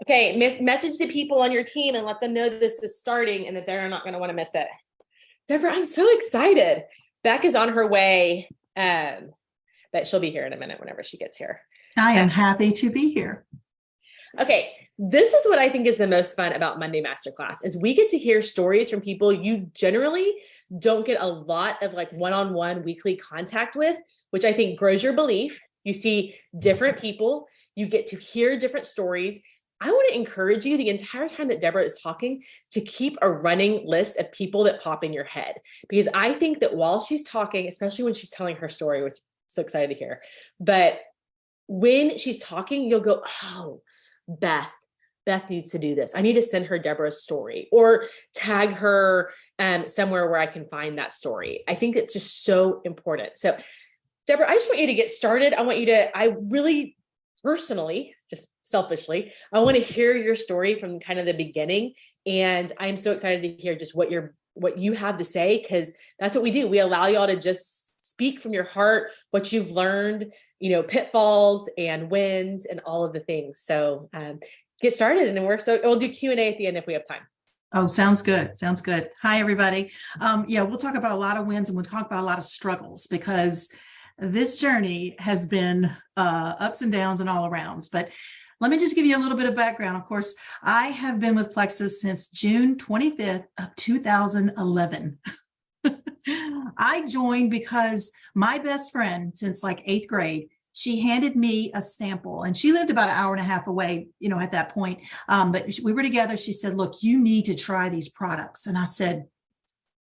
Okay, message the people on your team and let them know this is starting and that they're not going to want to miss it. Debra, I'm so excited. Beck is on her way, but she'll be here in a minute whenever she gets here. I am happy to be here. Okay, this is what I think is the most fun about Monday Masterclass is we get to hear stories from people you generally don't get a lot of like one-on-one weekly contact with, which I think grows your belief. You see different people, you get to hear different stories. I want to encourage you the entire time that Debra is talking to keep a running list of people that pop in your head, because I think that while she's talking, especially when she's telling her story, which I'm so excited to hear, but when she's talking, you'll go, oh, Beth needs to do this. I need to send her Debra's story or tag her somewhere where I can find that story. I think it's just so important. So Debra, I just want you to get started. I really personally, just selfishly, I want to hear your story from kind of the beginning. And I'm so excited to hear just what you have to say, because that's what we do. We allow y'all to just speak from your heart, what you've learned, pitfalls and wins and all of the things. So get started, and we'll do Q&A at the end if we have time. Oh, sounds good. Sounds good. Hi, everybody. We'll talk about a lot of wins and we'll talk about a lot of struggles, because this journey has been ups and downs and all arounds. But let me just give you a little bit of background. Of course, I have been with Plexus since June 25th of 2011. I joined because my best friend since like 8th grade, she handed me a sample, and she lived about an hour and a half away, at that point. But we were together. She said, look, you need to try these products. And I said,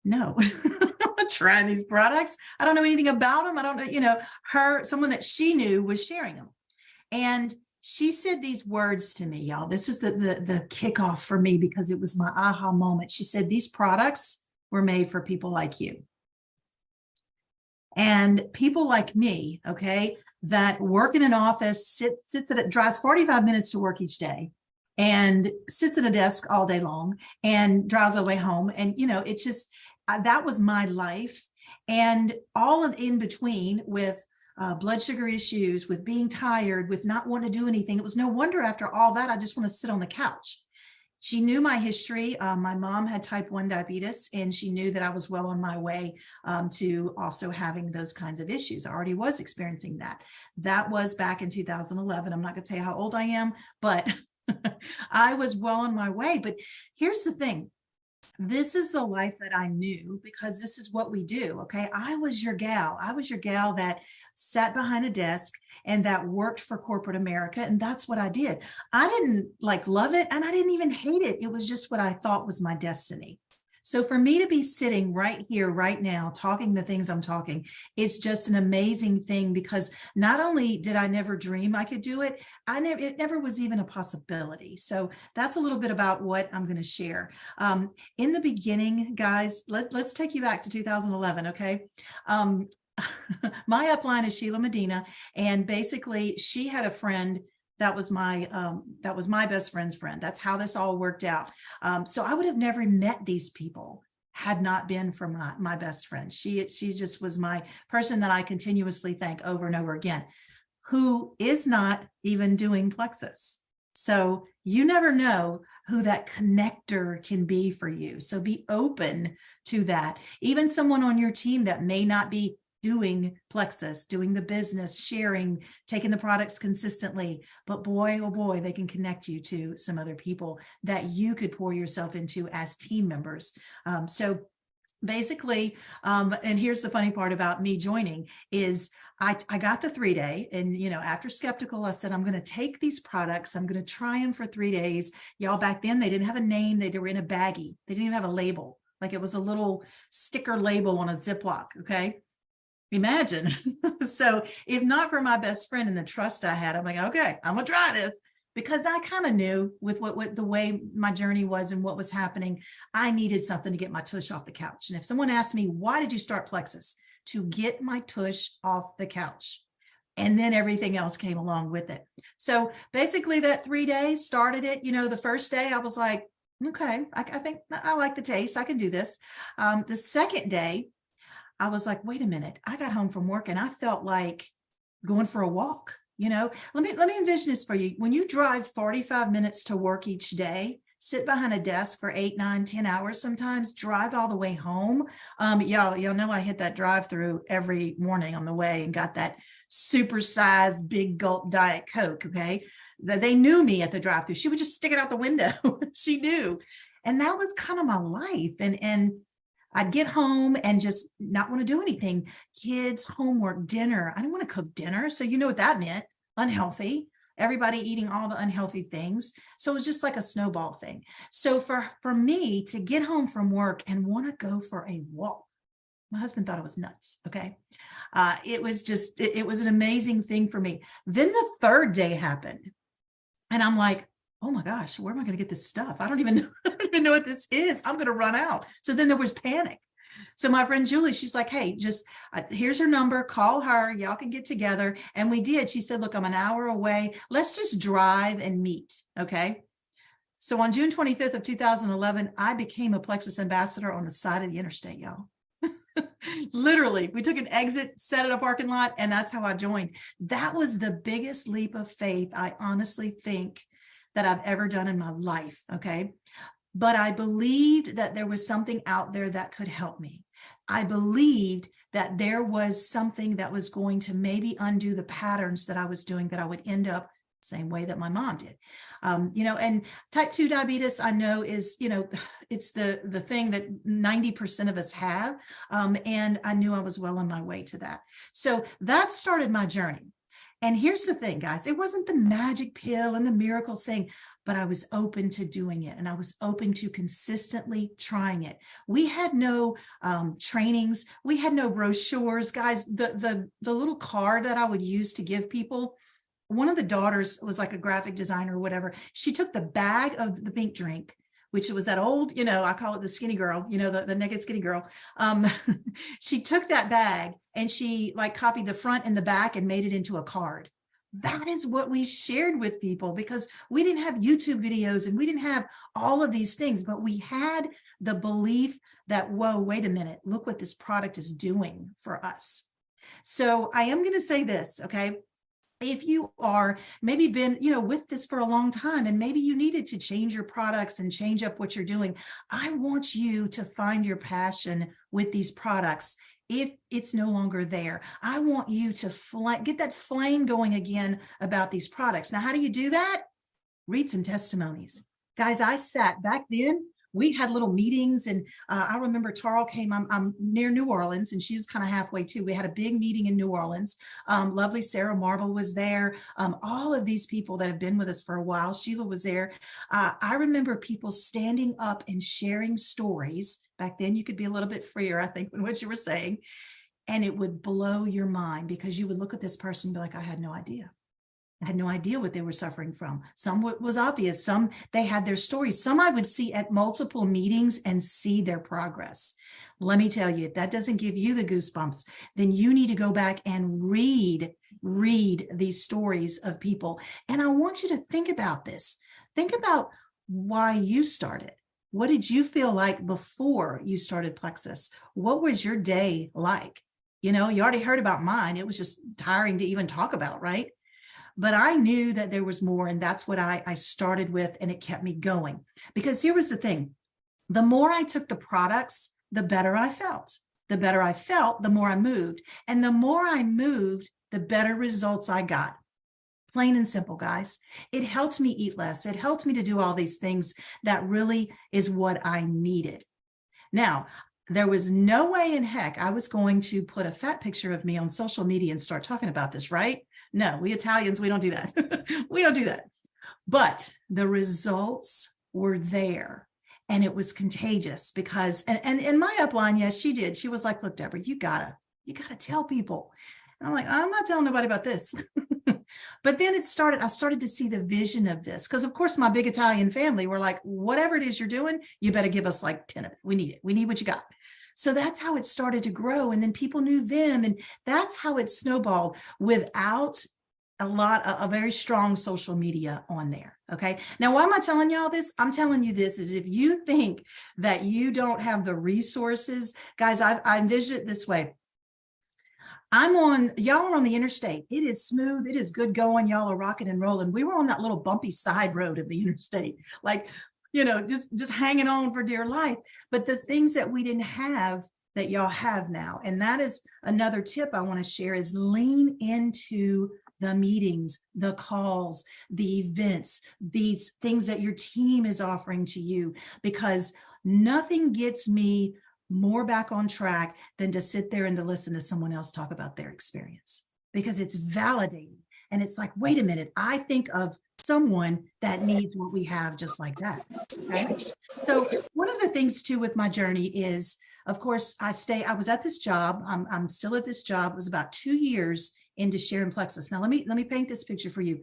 no, I'm not trying these products. I don't know anything about them. I don't know, someone that she knew was sharing them. And she said these words to me, y'all. This is the kickoff for me, because it was my aha moment. She said, these products were made for people like you. And people like me, okay, that work in an office, drives 45 minutes to work each day and sits at a desk all day long and drives all the way home. And, it's just, that was my life. And all of in between with blood sugar issues, with being tired, with not wanting to do anything. It was no wonder after all that, I just want to sit on the couch. She knew my history. My mom had type 1 diabetes, and she knew that I was well on my way to also having those kinds of issues. I already was experiencing that. That was back in 2011. I'm not going to tell you how old I am, but I was well on my way. But here's the thing. This is the life that I knew, because this is what we do. Okay. I was your gal. That sat behind a desk and that worked for corporate America. And that's what I did. I didn't love it, and I didn't even hate it. It was just what I thought was my destiny. So for me to be sitting right here, right now, talking the things I'm talking, it's just an amazing thing, because not only did I never dream I could do it, it never was even a possibility. So that's a little bit about what I'm going to share. In the beginning, guys, let's take you back to 2011. Okay. My upline is Sheila Medina, and basically she had a friend that was my best friend's friend. That's how this all worked out. So I would have never met these people had not been for my best friend. She just was my person that I continuously thank over and over again, who is not even doing Plexus. So you never know who that connector can be for you. So be open to that. Even someone on your team that may not be doing Plexus, doing the business, sharing, taking the products consistently. But boy, oh boy, they can connect you to some other people that you could pour yourself into as team members. So basically, and here's the funny part about me joining is I got the 3-day, and, after skeptical, I said, I'm going to take these products. I'm going to try them for 3 days. Y'all, back then, they didn't have a name. They were in a baggie. They didn't even have a label. Like it was a little sticker label on a Ziploc. Okay. Imagine. So if not for my best friend and the trust I had, I'm like, okay, I'm gonna try this, because I kind of knew with what the way my journey was and what was happening, I needed something to get my tush off the couch. And if someone asked me, why did you start Plexus? To get my tush off the couch. And then everything else came along with it. So basically that 3 days started it. The first day I was like, okay, I think I like the taste. I can do this. The second day, I was like, wait a minute. I got home from work and I felt like going for a walk. Let me envision this for you. When you drive 45 minutes to work each day, sit behind a desk for 8, 9, 10 hours, sometimes drive all the way home. Y'all know I hit that drive-through every morning on the way and got that supersized big gulp Diet Coke. Okay. They knew me at the drive-through. She would just stick it out the window. She knew. And that was kind of my life. And I'd get home and just not want to do anything. Kids, homework, dinner. I didn't want to cook dinner. So you know what that meant? Unhealthy. Everybody eating all the unhealthy things. So it was just like a snowball thing. So for me to get home from work and want to go for a walk, my husband thought I was nuts. Okay. It was an amazing thing for me. Then the third day happened and I'm like, oh my gosh, where am I going to get this stuff? I don't even know what this is. I'm going to run out. So then there was panic. So my friend Julie, she's like, hey, just here's her number, call her, y'all can get together. And we did. She said, look, I'm an hour away. Let's just drive and meet. Okay. So on June 25th of 2011, I became a Plexus ambassador on the side of the interstate, y'all. Literally, we took an exit, set in a parking lot, and that's how I joined. That was the biggest leap of faith I honestly think that I've ever done in my life. Okay. But I believed that there was something out there that could help me. I believed that there was something that was going to maybe undo the patterns that I was doing, that I would end up the same way that my mom did. And type 2 diabetes, I know is, it's the thing that 90% of us have. And I knew I was well on my way to that. So that started my journey. And here's the thing, guys, it wasn't the magic pill and the miracle thing, but I was open to doing it. And I was open to consistently trying it. We had no trainings. We had no brochures, guys. The little card that I would use to give people, one of the daughters was like a graphic designer or whatever. She took the bag of the pink drink, which was that old, I call it the skinny girl, the naked skinny girl. She took that bag and she copied the front and the back and made it into a card. That is what we shared with people, because we didn't have YouTube videos and we didn't have all of these things, but we had the belief that, whoa, wait a minute, look what this product is doing for us. So I am going to say this, okay? If you are maybe been, with this for a long time, and maybe you needed to change your products and change up what you're doing, I want you to find your passion with these products. If it's no longer there, I want you to get that flame going again about these products. Now, how do you do that? Read some testimonies. Guys, I sat back then. We had little meetings, and I remember Tarl came, I'm near New Orleans, and she was kind of halfway too. We had a big meeting in New Orleans. Lovely Sarah Marble was there. All of these people that have been with us for a while, Sheila was there. I remember people standing up and sharing stories. Back then, you could be a little bit freer, I think, in what you were saying. And it would blow your mind, because you would look at this person and be like, I had no idea. I had no idea what they were suffering from. Some was obvious. Some, they had their stories. Some I would see at multiple meetings and see their progress. Let me tell you, if that doesn't give you the goosebumps, then you need to go back and read these stories of people. And I want you to think about this. Think about why you started. What did you feel like before you started Plexus? What was your day like? You already heard about mine. It was just tiring to even talk about, right? But I knew that there was more, and that's what I started with, and it kept me going. Because here was the thing. The more I took the products, the better I felt. The better I felt, the more I moved. And the more I moved, the better results I got. Plain and simple, guys. It helped me eat less. It helped me to do all these things that really is what I needed. Now, there was no way in heck I was going to put a fat picture of me on social media and start talking about this, right? No, we Italians, we don't do that. We don't do that. But the results were there, and it was contagious, because, and in my upline, yes, she did. She was like, look, Debra, you gotta tell people. And I'm like, I'm not telling nobody about this. But then I started to see the vision of this, because of course my big Italian family were like, whatever it is you're doing, you better give us like 10 of it. We need it. We need what you got. So that's how it started to grow. And then people knew them. And that's how it snowballed without a very strong social media on there. Okay. Now, why am I telling you all this? I'm telling you this is, if you think that you don't have the resources, guys, I envision it this way. y'all are on the interstate. It is smooth. It is good going. Y'all are rocking and rolling. We were on that little bumpy side road of the interstate, like, just hanging on for dear life. But the things that we didn't have that y'all have now, and that is another tip I want to share, is lean into the meetings, the calls, the events, these things that your team is offering to you, because nothing gets me more back on track than to sit there and to listen to someone else talk about their experience, because it's validating. And it's like, wait a minute, I think of someone that needs what we have just like that. Okay. So one of the things too with my journey is, of course, I was at this job. I'm still at this job. It was about 2 years into sharing Plexus. Now, let me paint this picture for you.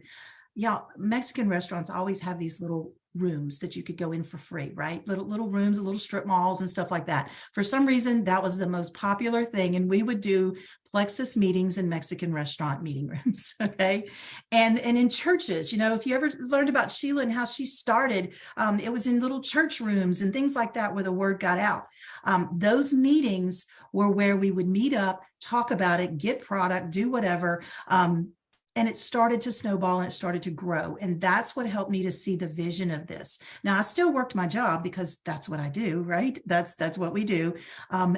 Yeah, Mexican restaurants always have these little rooms that you could go in for free, right? Little rooms, little strip malls and stuff like that. For some reason, that was the most popular thing. And we would do Plexus meetings in Mexican restaurant meeting rooms. Okay. And in churches, if you ever learned about Sheila and how she started, it was in little church rooms and things like that where the word got out. Those meetings were where we would meet up, talk about it, get product, do whatever. And it started to snowball and it started to grow. And that's what helped me to see the vision of this. Now, I still worked my job because that's what I do, right? That's what we do.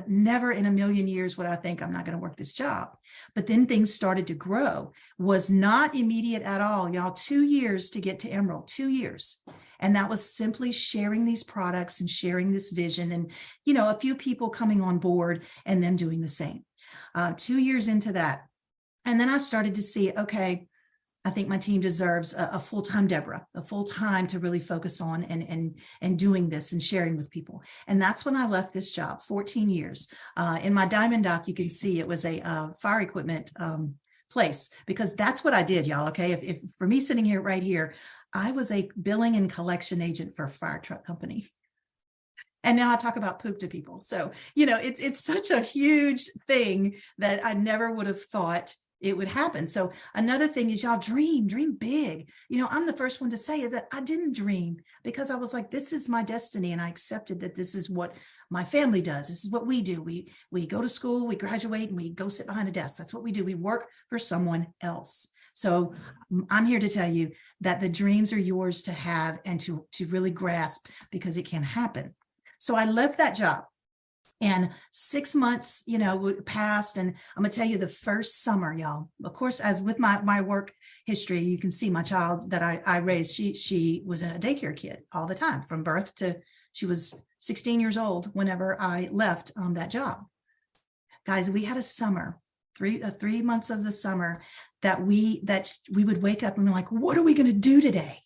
Never in a million years would I think I'm not going to work this job. But then things started to grow. Was not immediate at all, y'all. 2 years to get to Emerald, 2 years. And that was simply sharing these products and sharing this vision and, a few people coming on board and then doing the same. 2 years into that. And then I started to see, okay, I think my team deserves a full-time Debra, a full-time to really focus on and doing this and sharing with people. And that's when I left this job, 14 years. In my Diamond Dock, you can see it was a fire equipment place, because that's what I did, y'all. Okay. If for me sitting here right here, I was a billing and collection agent for a fire truck company. And now I talk about poop to people. So, it's such a huge thing that I never would have thought it would happen. So another thing is, y'all, dream big. I'm the first one to say is that I didn't dream, because I was like, this is my destiny. And I accepted that this is what my family does. This is what we do. We go to school, we graduate, and we go sit behind a desk. That's what we do. We work for someone else. So I'm here to tell you that the dreams are yours to have and to really grasp, because it can happen. So I left that job. And 6 months, passed. And I'm going to tell you, the first summer, y'all, of course, as with my work history, you can see my child that I raised, she was a daycare kid all the time, from birth to she was 16 years old whenever I left that job. Guys, we had a summer, 3 months of the summer that we would wake up and be like, what are we going to do today?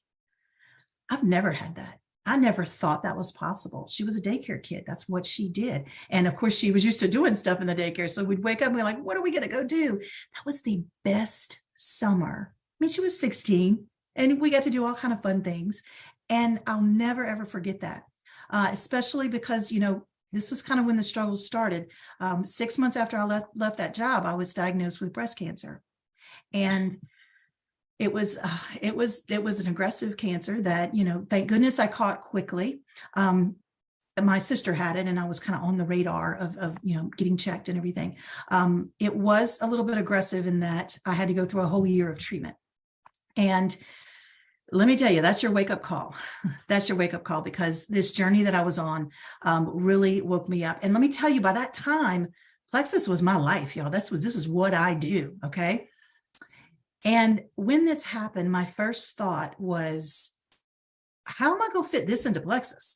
I've never had that. I never thought that was possible. She was a daycare kid. That's what she did. And of course, she was used to doing stuff in the daycare. So we'd wake up and be like, what are we going to go do? That was the best summer. I mean, she was 16 and we got to do all kind of fun things. And I'll never, ever forget that, especially because, this was kind of when the struggles started. 6 months after I left that job, I was diagnosed with breast cancer. And it was an aggressive cancer that, thank goodness I caught quickly. My sister had it, and I was kind of on the radar of getting checked and everything. It was a little bit aggressive in that I had to go through a whole year of treatment. And let me tell you, that's your wake up call. That's your wake up call, because this journey that I was on really woke me up. And let me tell you, by that time, Plexus was my life, y'all. This is what I do. Okay. And when this happened, my first thought was, how am I going to fit this into Plexus?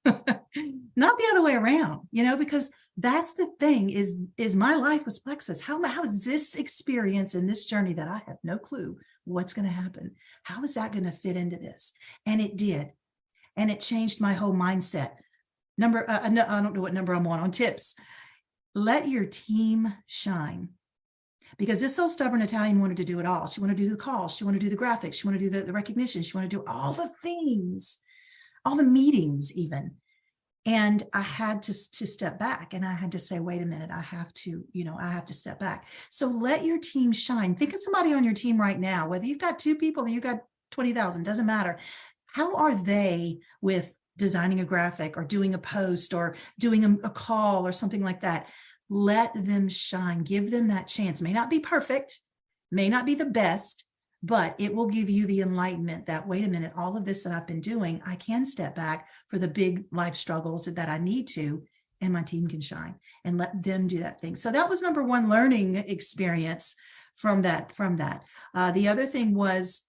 Not the other way around, because that's the thing is my life was Plexus. How is this experience and this journey that I have no clue what's going to happen? How is that going to fit into this? And it did. And it changed my whole mindset. I don't know what number I'm on tips. Let your team shine. Because this old stubborn Italian wanted to do it all. She wanted to do the calls. She wanted to do the graphics. She wanted to do the recognition. She wanted to do all the things, all the meetings even. And I had to step back, and I had to say, wait a minute, I have to step back. So let your team shine. Think of somebody on your team right now, whether you've got 2 people or you've got 20,000, doesn't matter. How are they with designing a graphic or doing a post or doing a call or something like that? let them shine, give them that chance. May not be perfect, may not be the best, but it will give you the enlightenment that, wait a minute, all of this that I've been doing, I can step back for the big life struggles that I need to, and my team can shine, and let them do that thing. So that was number one learning experience from that. The other thing is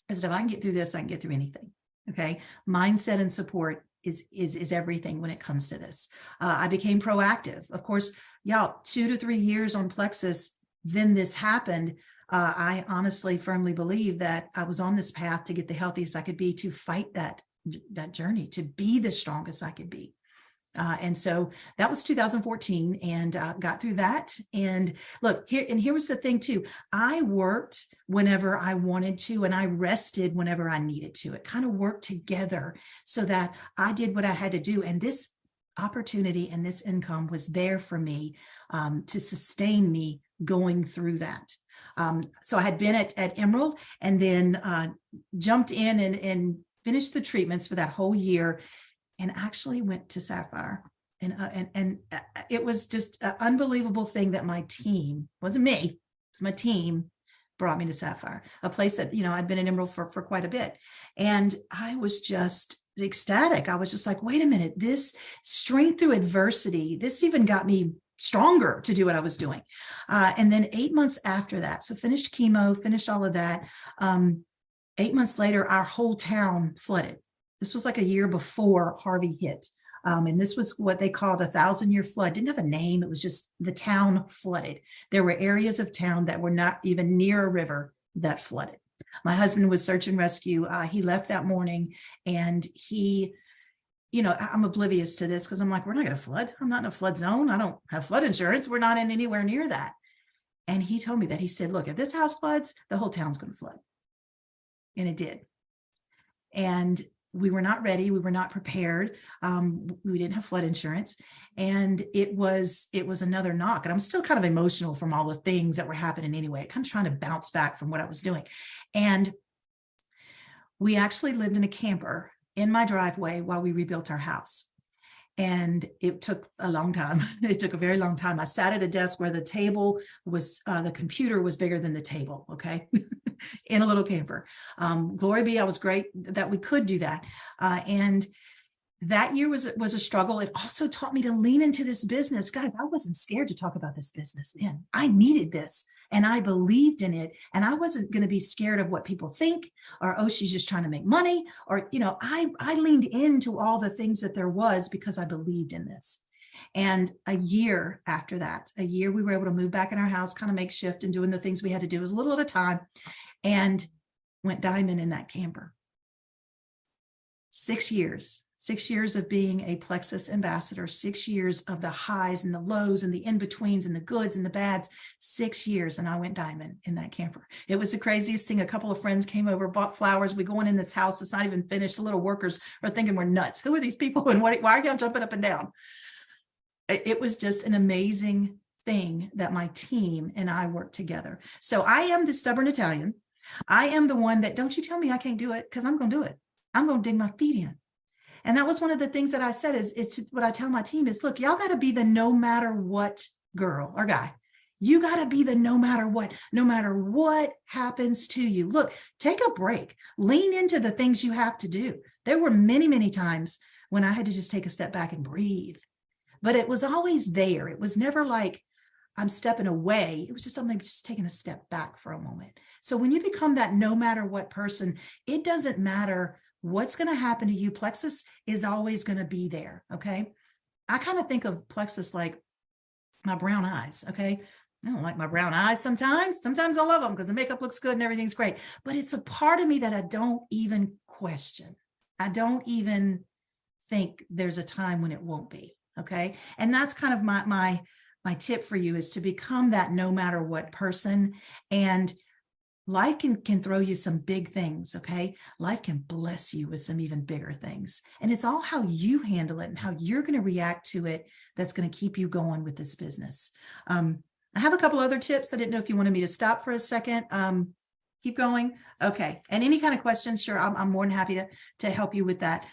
that if I can get through this, I can get through anything. Okay. Mindset and support is everything when it comes to this. I became proactive. Of course, 2 to 3 years on Plexus, then this happened. I honestly firmly believe that I was on this path to get the healthiest I could be, to fight that journey, to be the strongest I could be. And so that was 2014, and got through that. And look, here was the thing too. I worked whenever I wanted to, and I rested whenever I needed to. It kind of worked together so that I did what I had to do. And this opportunity and this income was there for me to sustain me going through that. So I had been at Emerald, and then jumped in and finished the treatments for that whole year, and actually went to Sapphire. And it was just an unbelievable thing that my team, wasn't me, it was my team, brought me to Sapphire, a place that, I'd been in Emerald for quite a bit. And I was just ecstatic. I was just like, wait a minute, this strength through adversity, this even got me stronger to do what I was doing. And then 8 months after that, so finished chemo, finished all of that. 8 months later, our whole town flooded. This was like a year before Harvey hit. And this was what they called a 1,000-year flood. Didn't have a name. It was just the town flooded. There were areas of town that were not even near a river that flooded. My husband was search and rescue. He left that morning, and he, I'm oblivious to this because I'm like, we're not going to flood. I'm not in a flood zone. I don't have flood insurance. We're not in anywhere near that. And he told me that. He said, look, if this house floods, the whole town's going to flood. And it did. And we were not ready. We were not prepared. We didn't have flood insurance. And it was another knock. And I'm still kind of emotional from all the things that were happening anyway, kind of trying to bounce back from what I was doing. And we actually lived in a camper in my driveway while we rebuilt our house. And it took a long time. It took a very long time. I sat at a desk where the table was, the computer was bigger than the table, okay, in a little camper. Glory be, I was great that we could do that. And that year was a struggle. It also taught me to lean into this business. Guys, I wasn't scared to talk about this business then. I needed this, and I believed in it. And I wasn't going to be scared of what people think, or, oh, she's just trying to make money. Or, I leaned into all the things that there was because I believed in this. And a year after that, we were able to move back in our house, kind of makeshift, and doing the things we had to do. It was a little at a time, and went diamond in that camper. 6 years. 6 years of being a Plexus ambassador, 6 years of the highs and the lows and the in-betweens and the goods and the bads, 6 years. And I went diamond in that camper. It was the craziest thing. A couple of friends came over, bought flowers. We go in this house. It's not even finished. The little workers are thinking we're nuts. Who are these people? And why are y'all jumping up and down? It was just an amazing thing that my team and I worked together. So I am the stubborn Italian. I am the one that, don't you tell me I can't do it, because I'm going to do it. I'm going to dig my feet in. And that was one of the things that I said it's what I tell my team is, look, y'all got to be the no matter what girl or guy. You got to be the no matter what happens to you. Look, take a break, lean into the things you have to do. There were many, many times when I had to just take a step back and breathe, but it was always there. It was never like I'm stepping away. It was just something, just taking a step back for a moment. So when you become that no matter what person, it doesn't matter what's going to happen to you. Plexus is always going to be there. Okay. I kind of think of Plexus like my brown eyes. Okay. I don't like my brown eyes sometimes. Sometimes I love them because the makeup looks good and everything's great. But it's a part of me that I don't even question. I don't even think there's a time when it won't be. Okay. And that's kind of my tip for you, is to become that no matter what person. And life can throw you some big things, okay? Life can bless you with some even bigger things. And it's all how you handle it and how you're going to react to it that's going to keep you going with this business. I have a couple other tips. I didn't know if you wanted me to stop for a second. Keep going. Okay. And any kind of questions, sure, I'm more than happy to help you with that.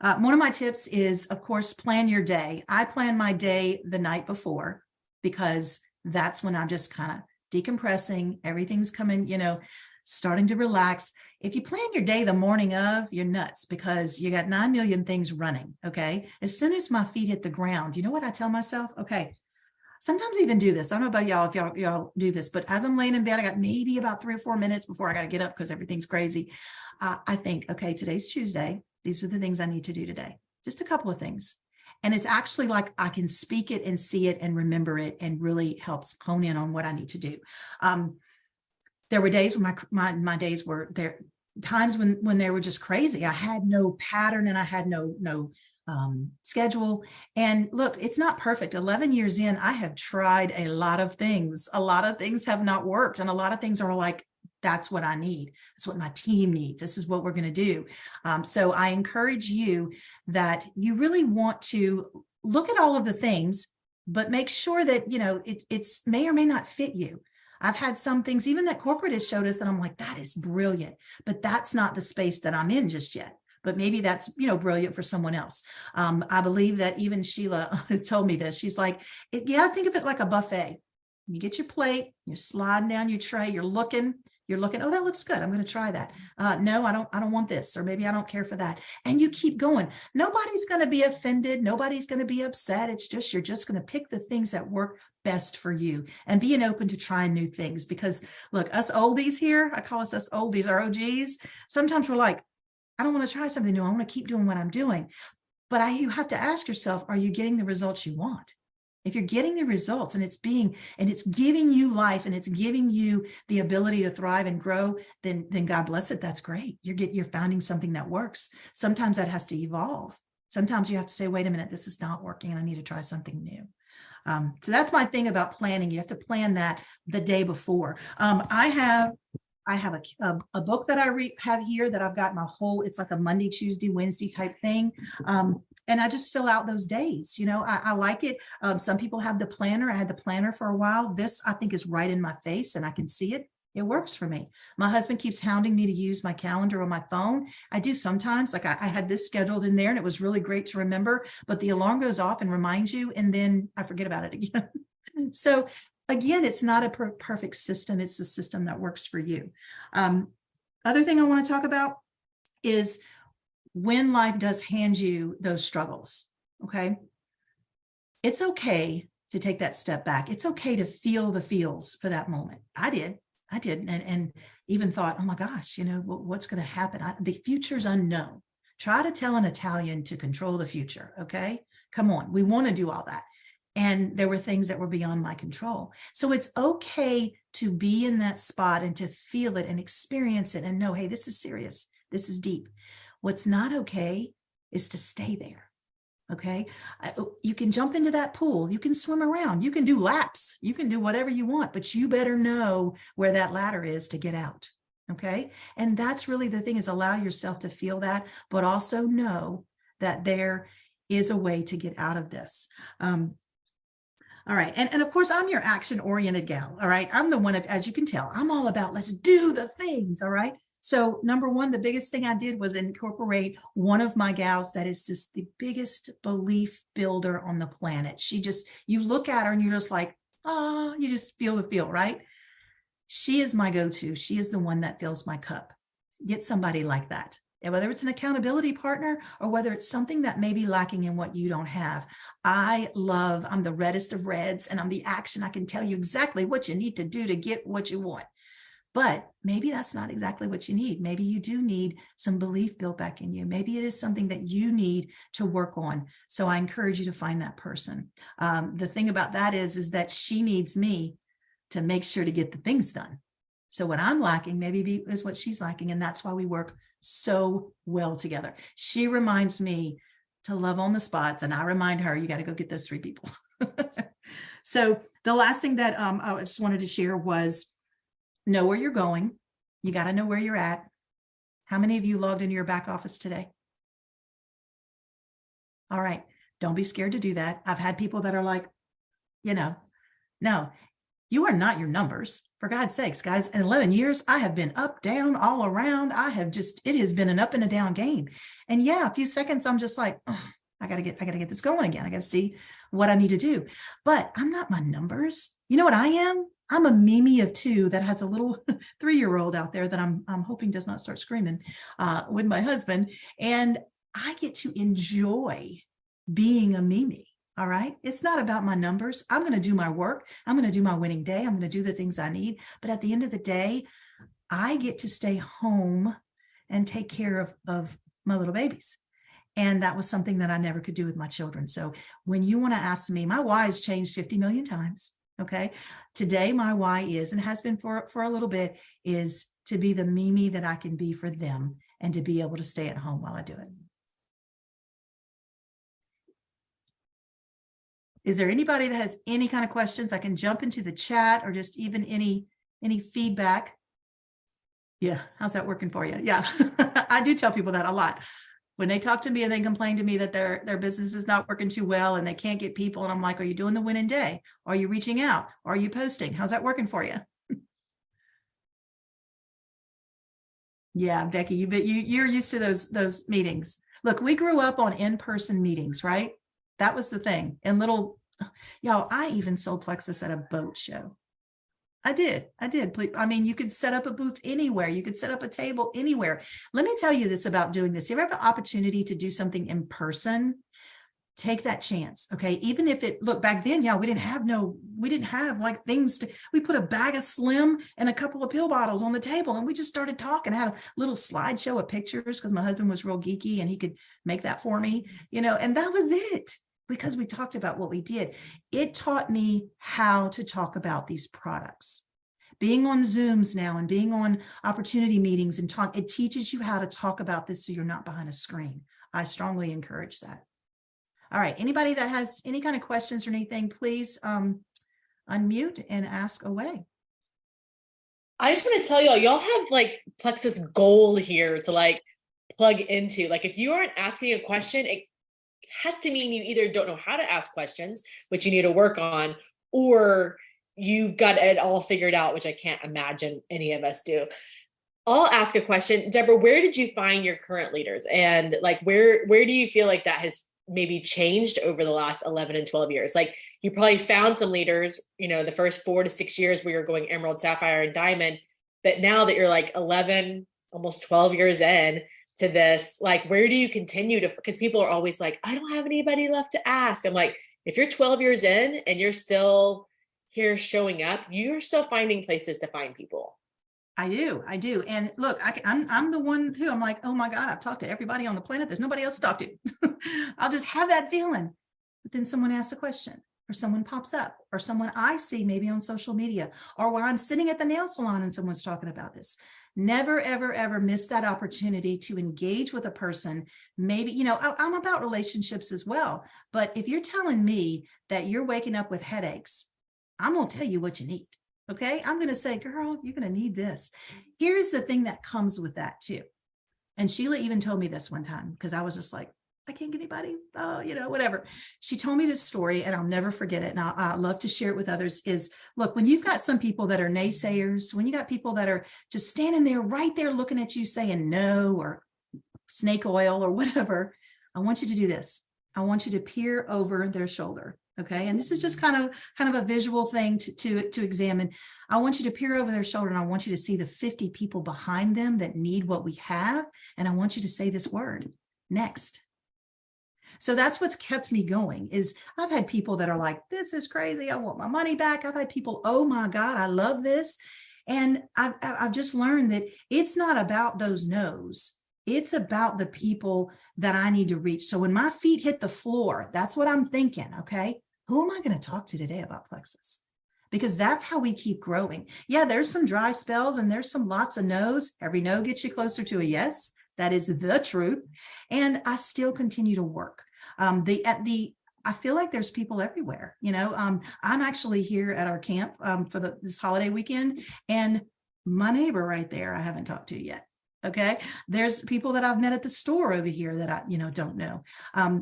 One of my tips is, of course, plan your day. I plan my day the night before because that's when I'm just kind of decompressing. Everything's coming, starting to relax. If you plan your day the morning of, you're nuts because you got 9 million things running. Okay. As soon as my feet hit the ground, you know what I tell myself? Okay. Sometimes I even do this. I don't know about y'all, if y'all do this, but as I'm laying in bed, I got maybe about 3 or 4 minutes before I got to get up because everything's crazy. I think, okay, today's Tuesday. These are the things I need to do today. Just a couple of things. And it's actually like I can speak it and see it and remember it and really helps hone in on what I need to do. There were days when my days were there, times when they were just crazy. I had no pattern and I had no schedule. And look, it's not perfect. 11 years in, I have tried a lot of things. A lot of things have not worked. And a lot of things are like, that's what I need. That's what my team needs. This is what we're going to do. So I encourage you that you really want to look at all of the things, but make sure that, it's may or may not fit you. I've had some things, even that corporate has showed us, and I'm like, that is brilliant, but that's not the space that I'm in just yet. But maybe that's, brilliant for someone else. I believe that even Sheila told me this. She's like, think of it like a buffet. You get your plate, you're sliding down your tray, you're looking, oh, that looks good. I'm going to try that. No, I don't want this, or maybe I don't care for that. And you keep going. Nobody's going to be offended. Nobody's going to be upset. It's just, you're just going to pick the things that work best for you and being open to trying new things. Because look, us oldies here, I call us oldies, our OGs. Sometimes we're like, I don't want to try something new. I want to keep doing what I'm doing. But you have to ask yourself, are you getting the results you want? If you're getting the results and it's giving you life and it's giving you the ability to thrive and grow, then God bless it. That's great. You're finding something that works. Sometimes that has to evolve. Sometimes you have to say, wait a minute, this is not working and I need to try something new. So that's my thing about planning. You have to plan that the day before. I have a book that I have here that I've got it's like a Monday, Tuesday, Wednesday type thing. And I just fill out those days. I like it. Some people have the planner. I had the planner for a while. This, I think, is right in my face and I can see it. It works for me. My husband keeps hounding me to use my calendar on my phone. I do sometimes. Like I had this scheduled in there and it was really great to remember, but the alarm goes off and reminds you, and then I forget about it again. So again, it's not a perfect system. It's a system that works for you. Other thing I want to talk about is when life does hand you those struggles, okay? It's okay to take that step back. It's okay to feel the feels for that moment. I did, and even thought, oh my gosh, what's going to happen? The future's unknown. Try to tell an Italian to control the future, okay? Come on, we want to do all that. And there were things that were beyond my control. So it's okay to be in that spot and to feel it and experience it and know, hey, this is serious. This is deep. What's not okay is to stay there. Okay. You can jump into that pool. You can swim around. You can do laps. You can do whatever you want, but you better know where that ladder is to get out. Okay. And that's really the thing, is allow yourself to feel that, but also know that there is a way to get out of this. All right. And of course, I'm your action-oriented gal. All right. I'm the one, as you can tell, I'm all about let's do the things. All right. So number one, the biggest thing I did was incorporate one of my gals that is just the biggest belief builder on the planet. You look at her and you're just like, oh, you just feel the feel, right? She is my go-to. She is the one that fills my cup. Get somebody like that. And whether it's an accountability partner or whether it's something that may be lacking in what you don't have. I'm the reddest of reds and I'm the action. I can tell you exactly what you need to do to get what you want. But maybe that's not exactly what you need. Maybe you do need some belief built back in you. Maybe it is something that you need to work on. So I encourage you to find that person. The thing about that is that she needs me to make sure to get the things done. So what I'm lacking maybe is what she's lacking. And that's why we work so well together. She reminds me to love on the spots, and I remind her, you got to go get those 3 people. So the last thing that I just wanted to share was know where you're going. You got to know where you're at. How many of you logged into your back office today? All right. Don't be scared to do that. I've had people that are like, no, You are not your numbers. For God's sakes, guys, in 11 years, I have been up, down, all around. It has been an up and a down game. And yeah, a few seconds, I'm just like, oh, I gotta get this going again. I gotta see what I need to do. But I'm not my numbers. You know what I am? I'm a Mimi of two that has a little 3-year-old out there that I'm hoping does not start screaming with my husband. And I get to enjoy being a Mimi. All right. It's not about my numbers. I'm going to do my work. I'm going to do my winning day. I'm going to do the things I need. But at the end of the day, I get to stay home and take care of my little babies. And that was something that I never could do with my children. So when you want to ask me, my why has changed 50 million times. Okay. Today, my why is, and has been for a little bit, is to be the Mimi that I can be for them and to be able to stay at home while I do it. Is there anybody that has any kind of questions? I can jump into the chat or just even any feedback. Yeah. How's that working for you? Yeah. I do tell people that a lot. When they talk to me and they complain to me that their business is not working too well and they can't get people. And I'm like, are you doing the winning day? Are you reaching out? Are you posting? How's that working for you? Yeah, Becky, you're used to those meetings. Look, we grew up on in-person meetings, right? That was the thing. And y'all, I even sold Plexus at a boat show. I did. I mean, you could set up a booth anywhere. You could set up a table anywhere. Let me tell you this about doing this. If you ever have an opportunity to do something in person, take that chance. Okay. Even if look, back then, yeah, we didn't have like things we put a bag of Slim and a couple of pill bottles on the table and we just started talking. I had a little slideshow of pictures because my husband was real geeky and he could make that for me, and that was it. Because we talked about what we did. It taught me how to talk about these products. Being on Zooms now and being on opportunity meetings and it teaches you how to talk about this so you're not behind a screen. I strongly encourage that. All right, anybody that has any kind of questions or anything, please unmute and ask away. I just want to tell y'all have like Plexus Gold here to like plug into. Like if you aren't asking a question, it has to mean you either don't know how to ask questions, which you need to work on, or you've got it all figured out, which I can't imagine any of us do. I'll ask a question. Debra, where did you find your current leaders? And like, where do you feel like that has maybe changed over the last 11 and 12 years? Like you probably found some leaders, the first 4 to 6 years where you're going Emerald, Sapphire, and Diamond. But now that you're like 11, almost 12 years in, to this, like, where do you continue to, because people are always like, I don't have anybody left to ask. I'm like, if you're 12 years in and you're still here showing up, you're still finding places to find people. I do. And look, I'm the one who I'm like, oh my God, I've talked to everybody on the planet. There's nobody else to talk to. I'll just have that feeling. But then someone asks a question or someone pops up or someone I see maybe on social media or when I'm sitting at the nail salon and someone's talking about this. Never, ever, ever miss that opportunity to engage with a person. Maybe, I'm about relationships as well. But if you're telling me that you're waking up with headaches, I'm going to tell you what you need. Okay. I'm going to say, girl, you're going to need this. Here's the thing that comes with that too. And Sheila even told me this one time because I was just like, I can't get anybody, whatever. She told me this story and I'll never forget it. And I love to share it with others is, look, when you've got some people that are naysayers, when you got people that are just standing there, right there, looking at you saying no, or snake oil or whatever, I want you to do this. I want you to peer over their shoulder. Okay. And this is just kind of a visual thing to examine. I want you to peer over their shoulder and I want you to see the 50 people behind them that need what we have. And I want you to say this word, next. So that's what's kept me going is I've had people that are like, this is crazy. I want my money back. I've had people, oh my God, I love this. And I've just learned that it's not about those no's. It's about the people that I need to reach. So when my feet hit the floor, that's what I'm thinking. Okay. Who am I going to talk to today about Plexus? Because that's how we keep growing. Yeah, there's some dry spells and there's some lots of no's. Every no gets you closer to a yes. That is the truth. And I still continue to work. I feel like there's people everywhere. I'm actually here at our camp for this holiday weekend, and my neighbor right there, I haven't talked to yet. Okay. There's people that I've met at the store over here that I, don't know.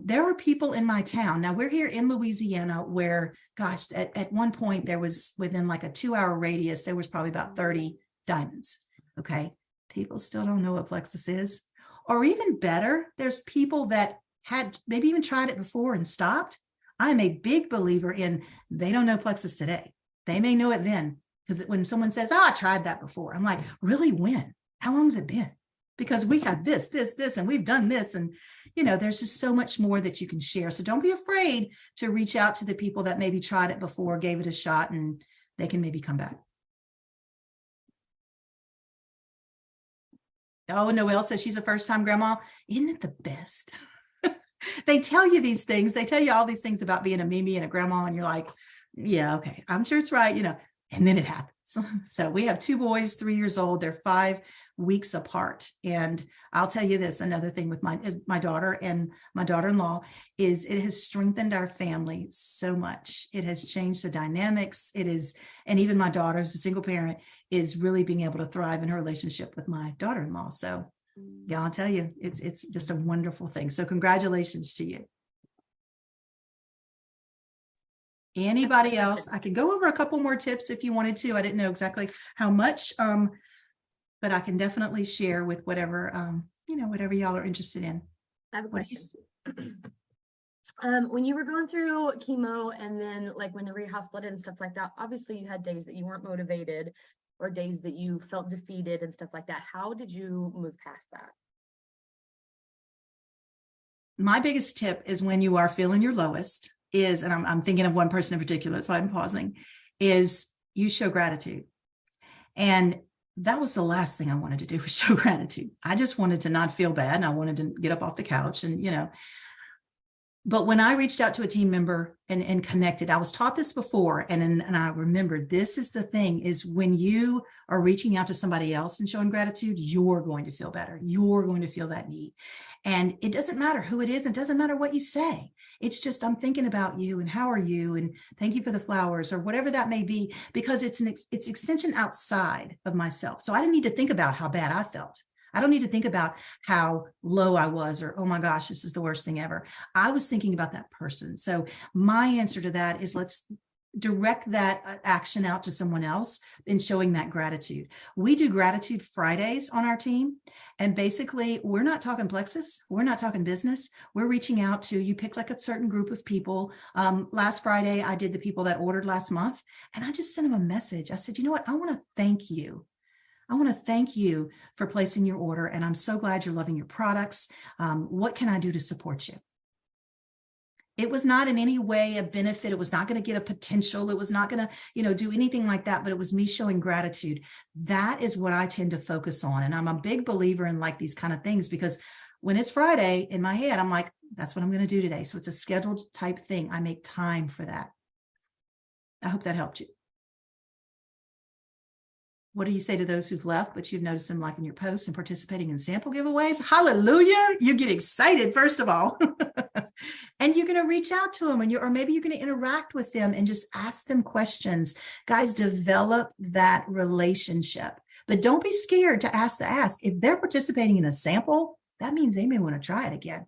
There are people in my town. Now we're here in Louisiana where, gosh, at one point there was within like a 2-hour radius, there was probably about 30 diamonds. Okay. People still don't know what Plexus is. Or even better, there's people that had maybe even tried it before and stopped. I'm a big believer in they don't know Plexus today. They may know it then. Because when someone says, I tried that before, I'm like, really, when? How long has it been? Because we have this, and we've done this. And, there's just so much more that you can share. So don't be afraid to reach out to the people that maybe tried it before, gave it a shot, and they can maybe come back. Oh, Noelle says she's a first-time grandma. Isn't it the best? They tell you these things. They tell you all these things about being a Mimi and a grandma. And you're like, yeah, okay, I'm sure it's right, and then it happens. So we have 2 boys, 3 years old. They're 5 weeks apart. And I'll tell you this, another thing with my daughter and my daughter-in-law is it has strengthened our family so much. It has changed the dynamics. And even my daughter, who's a single parent, is really being able to thrive in her relationship with my daughter-in-law. So yeah, I'll tell you, it's just a wonderful thing. So congratulations to you. Anybody else? I can go over a couple more tips if you wanted to. I didn't know exactly how much, but I can definitely share with whatever, whatever y'all are interested in. I have a question. When you were going through chemo and then like whenever your house flooded and stuff like that, obviously you had days that you weren't motivated or days that you felt defeated and stuff like that. How did you move past that? My biggest tip is when you are feeling your lowest is, and I'm thinking of one person in particular, that's why I'm pausing, is you show gratitude. And that was the last thing I wanted to do, was show gratitude. I just wanted to not feel bad. And I wanted to get up off the couch and, but when I reached out to a team member and connected, I was taught this before. And I remembered this is the thing, is when you are reaching out to somebody else and showing gratitude, you're going to feel better. You're going to feel that need. And it doesn't matter who it is. It doesn't matter what you say. It's just, I'm thinking about you and how are you? And thank you for the flowers or whatever that may be, because it's extension outside of myself. So I didn't need to think about how bad I felt. I don't need to think about how low I was or, oh my gosh, this is the worst thing ever. I was thinking about that person. So my answer to that is let's direct that action out to someone else in showing that gratitude. We do gratitude Fridays on our team. And basically, we're not talking Plexus. We're not talking business. We're reaching out to, you pick like a certain group of people. Last Friday, I did the people that ordered last month. And I just sent them a message. I said, you know what? I want to thank you. I want to thank you for placing your order. And I'm so glad you're loving your products. What can I do to support you? It was not in any way a benefit. It was not going to get a potential. It was not going to, do anything like that, but it was me showing gratitude. That is what I tend to focus on. And I'm a big believer in like these kind of things, because when it's Friday in my head, I'm like, that's what I'm going to do today. So it's a scheduled type thing. I make time for that. I hope that helped you. What do you say to those who've left, but you've noticed them liking your posts and participating in sample giveaways? Hallelujah. You get excited, first of all. And you're going to reach out to them or maybe you're going to interact with them and just ask them questions. Guys, develop that relationship, but don't be scared to ask the ask. If they're participating in a sample, that means they may want to try it again.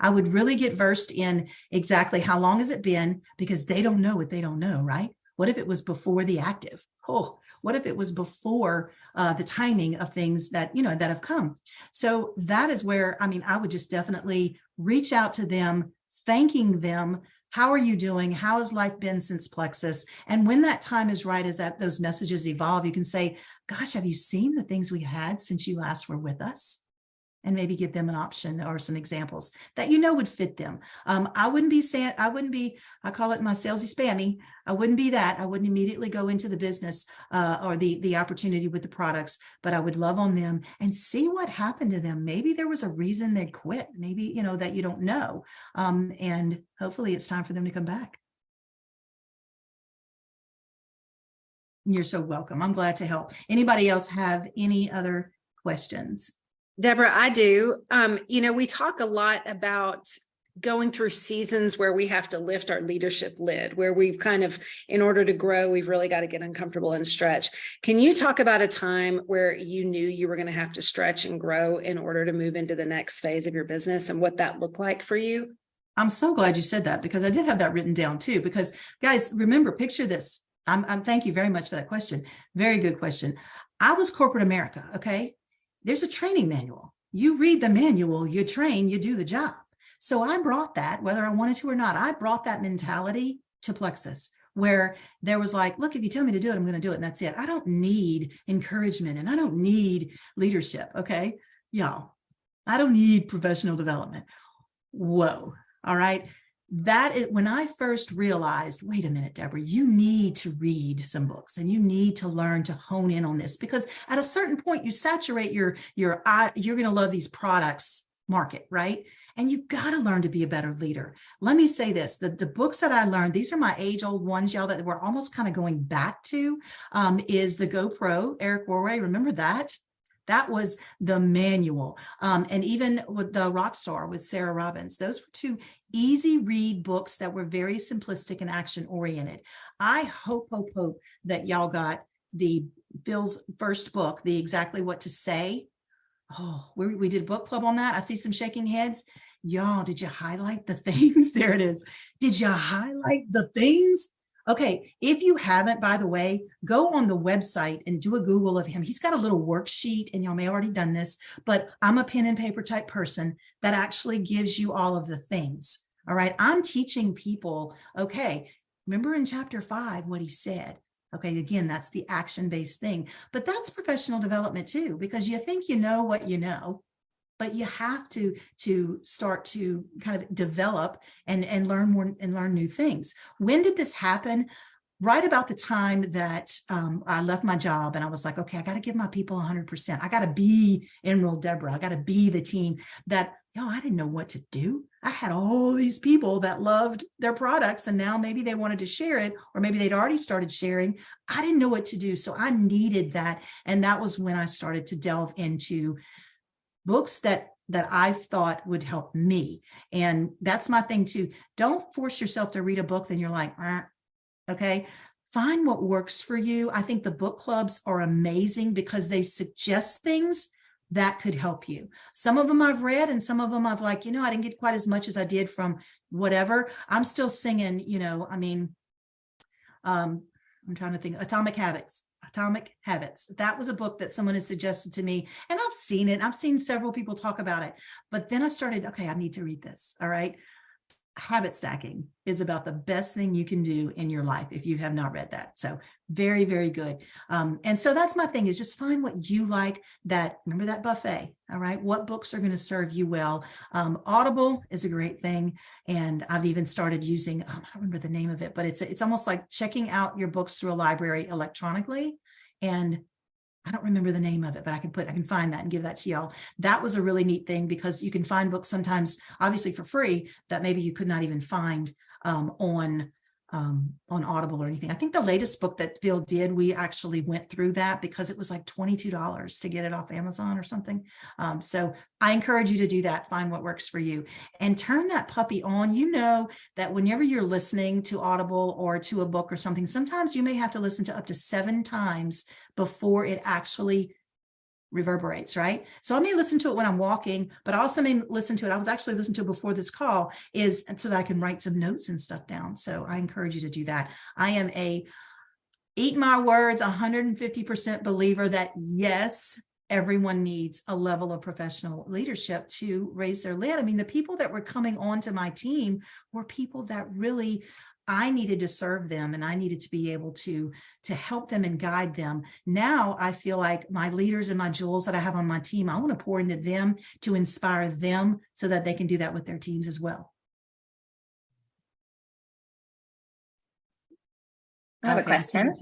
I would really get versed in exactly how long has it been, because they don't know what they don't know, right? What if it was before the active? Oh, what if it was before the timing of things that, that have come? So that is where, I would just definitely reach out to them, thanking them. How are you doing? How has life been since Plexus? And when that time is right, as that those messages evolve, you can say, gosh, have you seen the things we had since you last were with us? And maybe give them an option or some examples that would fit them. I wouldn't be, I call it my salesy spammy. I wouldn't be that. I wouldn't immediately go into the business or the opportunity with the products, but I would love on them and see what happened to them. Maybe there was a reason they quit. Maybe, that you don't know. And hopefully it's time for them to come back. You're so welcome. I'm glad to help. Anybody else have any other questions? Debra, I do. We talk a lot about going through seasons where we have to lift our leadership lid, where we've kind of, in order to grow, we've really got to get uncomfortable and stretch. Can you talk about a time where you knew you were going to have to stretch and grow in order to move into the next phase of your business and what that looked like for you? I'm so glad you said that, because I did have that written down too, because guys, remember, picture this. I'm thank you very much for that question. Very good question. I was corporate America. Okay. There's a training manual. You read the manual, you train, you do the job. So I brought that, whether I wanted to or not, I brought that mentality to Plexus, where there was like, look, if you tell me to do it, I'm going to do it. And that's it. I don't need encouragement and I don't need leadership. Okay. Y'all, I don't need professional development. Whoa. All right. That is when I first realized, wait a minute, Debra, you need to read some books and you need to learn to hone in on this, because at a certain point you saturate you're going to love these products market, right? And you got to learn to be a better leader. Let me say this, the books that I learned, these are my age old ones, y'all, that we're almost kind of going back to, is the GoPro, Eric Warray. Remember that? That was the manual. And even with the Rockstar with Sarah Robbins, those were two easy read books that were very simplistic and action oriented. I hope that y'all got the Phil's first book, the Exactly What to Say. Oh, we did book club on that. I see some shaking heads. Y'all, did you highlight the things? There it is. Did you highlight the things? Okay, if you haven't, by the way, go on the website and do a Google of him. He's got a little worksheet, and y'all may have already done this, but I'm a pen and paper type person that actually gives you all of the things. All right, I'm teaching people, okay, remember in chapter 5 what he said. Okay, again, that's the action-based thing, but that's professional development too, because you think you know what you know, but you have to start to kind of develop and learn more and learn new things. When did this happen? Right about the time that I left my job, and I was like, okay, I got to give my people 100%. I got to be Emerald Debra. I got to be the team that, I didn't know what to do. I had all these people that loved their products, and now maybe they wanted to share it, or maybe they'd already started sharing. I didn't know what to do. So I needed that. And that was when I started to delve into books that I thought would help me. And that's my thing too. Don't force yourself to read a book, then you're like, okay, find what works for you. I think the book clubs are amazing because they suggest things that could help you. Some of them I've read, and some of them I've like, I didn't get quite as much as I did from whatever. I'm still singing, I'm trying to think, Atomic Habits. That was a book that someone had suggested to me, and I've seen it. I've seen several people talk about it, but then I started, okay, I need to read this. All right. Habit stacking is about the best thing you can do in your life if you have not read that. So very, very good. And so that's my thing, is just find what you like. Remember that buffet. All right. What books are going to serve you well? Audible is a great thing. And I've even started using, I don't remember the name of it, but it's almost like checking out your books through a library electronically. And I don't remember the name of it, but I can find that and give that to y'all. That was a really neat thing, because you can find books sometimes, obviously for free, that maybe you could not even find on Audible or anything. I think the latest book that Phil did, we actually went through that because it was like $22 to get it off Amazon or something. So I encourage you to do that. Find what works for you and turn that puppy on. That whenever you're listening to Audible or to a book or something, sometimes you may have to listen to up to 7 times before it actually reverberates, right? So I may listen to it when I'm walking, but I also may listen to it. I was actually listening to it before this call, is so that I can write some notes and stuff down. So I encourage you to do that. I am eat my words, 150% believer that yes, everyone needs a level of professional leadership to raise their lid. I mean, the people that were coming onto my team were people that really, I needed to serve them, and I needed to be able to help them and guide them. Now I feel like my leaders and my jewels that I have on my team, I want to pour into them to inspire them so that they can do that with their teams as well. I have a question.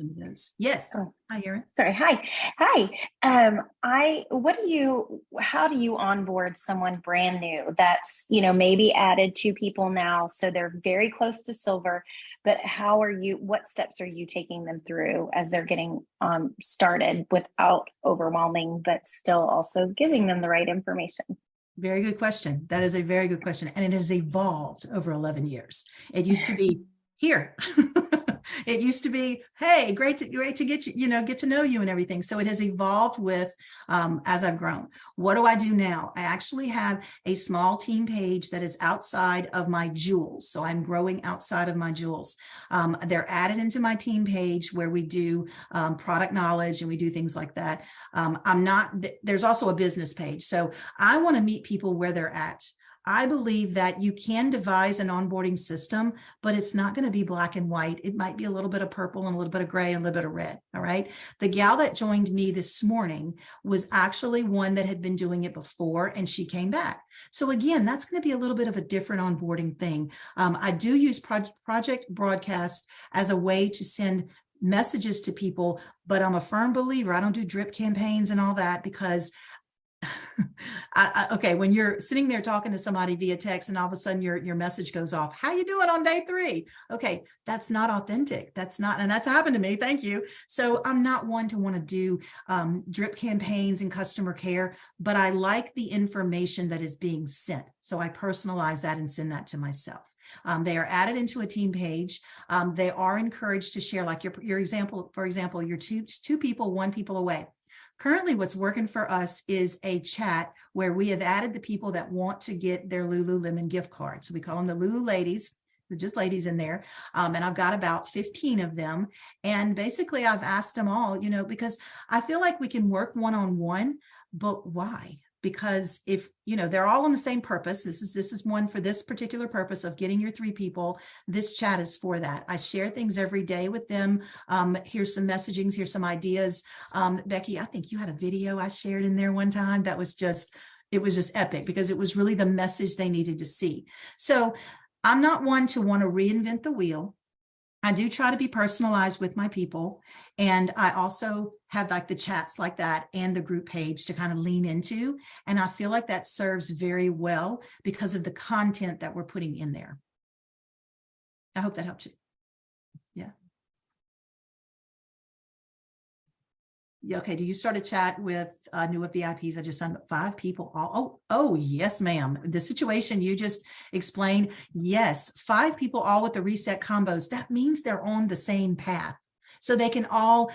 Yes. Oh. Hi, Erin. Sorry. Hi. How do you onboard someone brand new that's, maybe added 2 people now, so they're very close to silver, but what steps are you taking them through as they're getting started without overwhelming, but still also giving them the right information? Very good question. That is a very good question. And it has evolved over 11 years. It used to be here. It used to be, hey, great to get you, get to know you and everything. So it has evolved with, as I've grown. What do I do now? I actually have a small team page that is outside of my jewels. So I'm growing outside of my jewels. They're added into my team page where we do product knowledge and we do things like that. There's also a business page. So I want to meet people where they're at. I believe that you can devise an onboarding system, but it's not going to be black and white. It might be a little bit of purple and a little bit of gray and a little bit of red. All right. The gal that joined me this morning was actually one that had been doing it before, and she came back. So again, that's going to be a little bit of a different onboarding thing. I do use Project Broadcast as a way to send messages to people, but I'm a firm believer. I don't do drip campaigns and all that because okay, when you're sitting there talking to somebody via text and all of a sudden your message goes off, how you doing on day 3? Okay, that's not authentic. That's not, and that's happened to me. Thank you. So I'm not one to want to do drip campaigns and customer care, but I like the information that is being sent. So I personalize that and send that to myself. They are added into a team page. They are encouraged to share, like your example, for example, you're two people, 1 people away. Currently, what's working for us is a chat where we have added the people that want to get their Lululemon gift card. So we call them the Lulu ladies. They're just ladies in there. And I've got about 15 of them. And basically, I've asked them all, because I feel like we can work one-on-one, but why? Because if, they're all on the same purpose, this is one for this particular purpose of getting your 3 people. This chat is for that. I share things every day with them. Here's some messagings, here's some ideas. Becky, I think you had a video I shared in there one time that was it was just epic because it was really the message they needed to see. So I'm not one to want to reinvent the wheel. I do try to be personalized with my people. And I also have like the chats like that and the group page to kind of lean into. And I feel like that serves very well because of the content that we're putting in there. I hope that helped you. Yeah. Yeah. Okay. Do you start a chat with newer VIPs? I just signed up 5 people. Oh, yes, ma'am. The situation you just explained. Yes. 5 people, all with the reset combos. That means they're on the same path. So they can all,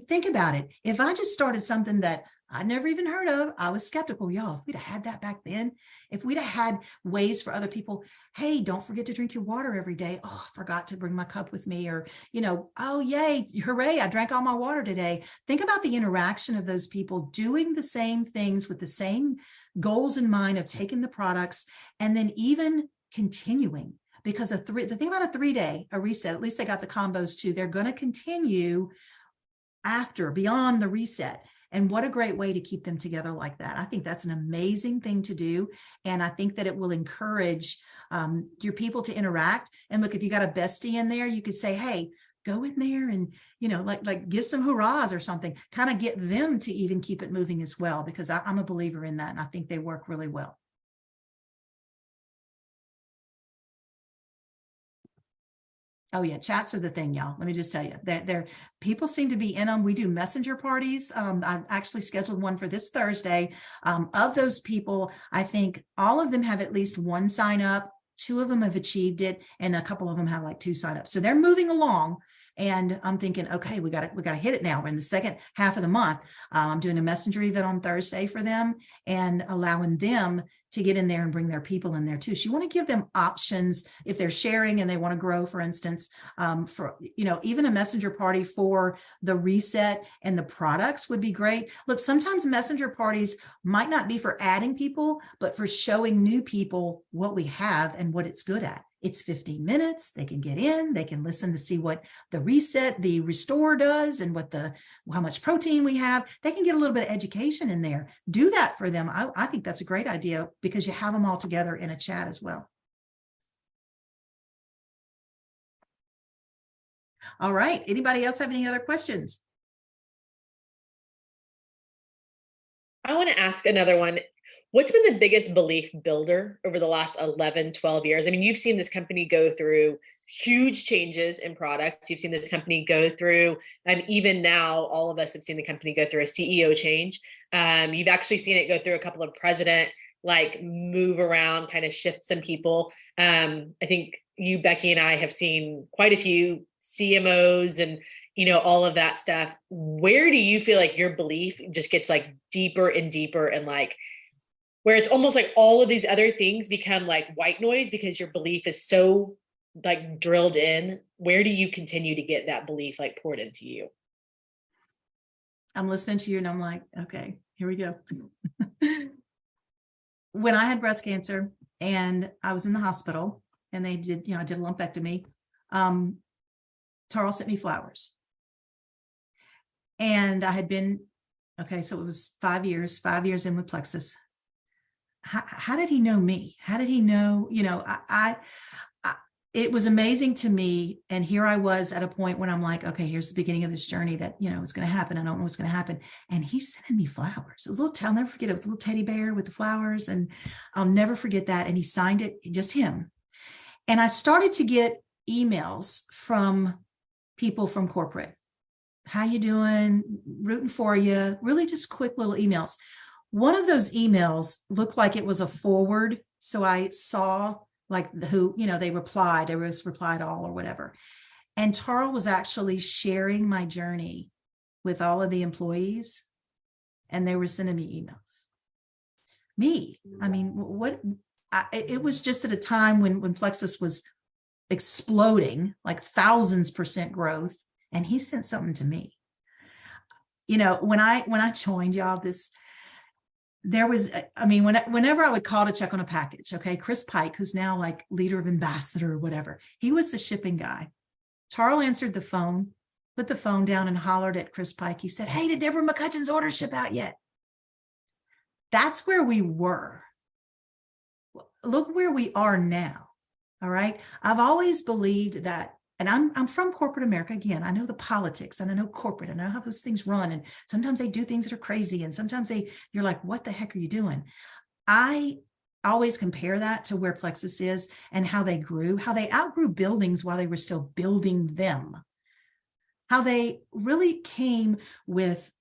think about it. If I just started something that I never even heard of, I was skeptical. Y'all, if we'd have had that back then, if we'd have had ways for other people, hey, don't forget to drink your water every day. Oh, I forgot to bring my cup with me. Or, oh, yay, hooray, I drank all my water today. Think about the interaction of those people doing the same things with the same goals in mind of taking the products and then even continuing. Because the thing about a reset, at least they got the combos too. They're going to continue beyond the reset. And what a great way to keep them together like that. I think that's an amazing thing to do. And I think that it will encourage your people to interact. And look, if you got a bestie in there, you could say, hey, go in there and, like give some hurrahs or something, kind of get them to even keep it moving as well, because I'm a believer in that. And I think they work really well. Oh yeah, chats are the thing, y'all. Let me just tell you that people seem to be in them. We do messenger parties. I've actually scheduled one for this Thursday. Of those people, I think all of them have at least 1 sign up. 2 of them have achieved it, and a couple of them have like 2 sign ups. So they're moving along. And I'm thinking, okay, we got to hit it now. We're in the second half of the month. I'm doing a messenger event on Thursday for them and allowing them to get in there and bring their people in there too. So you want to give them options if they're sharing and they want to grow, for instance, for, even a messenger party for the reset and the products would be great. Look, sometimes messenger parties might not be for adding people, but for showing new people what we have and what it's good at. It's 15 minutes. They can get in, they can listen to see what the reset, the restore does and how much protein we have. They can get a little bit of education in there. Do that for them. I think that's a great idea because you have them all together in a chat as well. All right. Anybody else have any other questions? I want to ask another one. What's been the biggest belief builder over the last 11, 12 years? You've seen this company go through huge changes in product. You've seen this company go through, and even now, all of us have seen the company go through a CEO change. You've actually seen it go through a couple of president like move around, kind of shift some people. I think you, Becky, and I have seen quite a few CMOs and, you know, all of that stuff. Where do you feel like your belief just gets like deeper and deeper, and like where it's almost like all of these other things become like white noise because your belief is so like drilled in? Where do you continue to get that belief like poured into you? I'm listening to you and I'm like, okay, here we go. When I had breast cancer and I was in the hospital and they did, you know, I did a lumpectomy, Tarl sent me flowers. And I had been, okay, so it was 5 years in with Plexus. How did he know me? How did he know, you know, it was amazing to me. And here I was at a point when I'm like, okay, here's the beginning of this journey that, you know, it's going to happen. I don't know what's going to happen. And he's sending me flowers. It was a little, I'll never forget it. It was a little teddy bear with the flowers. And I'll never forget that. And he signed it, just him. And I started to get emails from people from corporate. How you doing? Rooting for you. Really just quick little emails. One of those emails looked like it was a forward. So I saw like who, you know, they was replied all or whatever. And Tarl was actually sharing my journey with all of the employees, and they were sending me emails. I mean, it was just at a time when Plexus was exploding, like thousands% growth. And he sent something to me. You know, when I joined y'all, there was, I mean, whenever I would call to check on a package, okay, Chris Pike, who's now like leader of ambassador or whatever, he was the shipping guy. Tarl answered the phone, put the phone down and hollered at Chris Pike. He said, hey, did Debra McCutcheon's order ship out yet? That's where we were. Look where we are now. All right. I've always believed that, and I'm from corporate America. Again, I know the politics and I know corporate and I know how those things run. And sometimes they do things that are crazy. And sometimes you're like, what the heck are you doing? I always compare that to where Plexus is and how they grew, how they outgrew buildings while they were still building them, how they really came with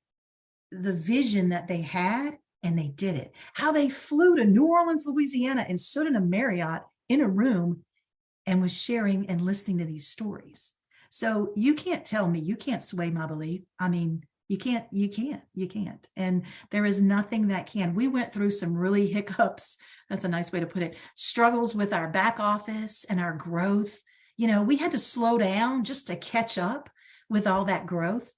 the vision that they had and they did it, how they flew to New Orleans, Louisiana and stood in a Marriott in a room and was sharing and listening to these stories. So you can't tell me, you can't sway my belief. I mean, you can't. And there is nothing that can. We went through some really hiccups. That's a nice way to put it. Struggles with our back office and our growth. You know, we had to slow down just to catch up with all that growth.